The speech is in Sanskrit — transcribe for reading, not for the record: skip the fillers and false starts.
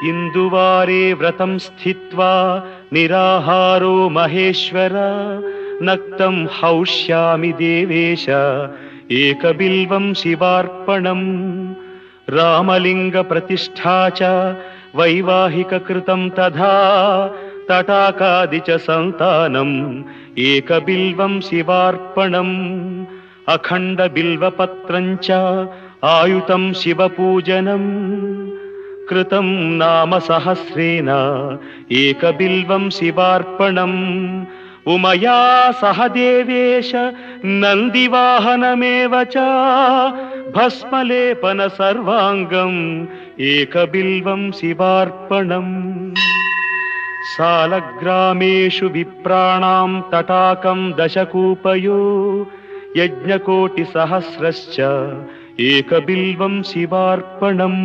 इंदुवारे व्रतं स्थित्वा निराहारो महेश्वर नक्तं हौष्यामि देवेश एकबिल्वं शिवार्पणम् रामलिंगप्रतिष्ठा च वैवाहिककृतं तथा तटाकादि च संतानम् एकबिल्वं शिवार्पणम् अखण्डबिल्वपत्रं च आयुतं शिवपूजनम् कृतं नाम सहस्रेण एकबिल्वं शिवार्पणम् उमया सह देवेश नन्दिवाहनमेव च भस्मलेपन सर्वाङ्गम् एकबिल्वं शिवार्पणम् सालग्रामेषु विप्राणां तटाकं दशकूपयो यज्ञकोटिसहस्रश्च एकबिल्वं शिवार्पणम्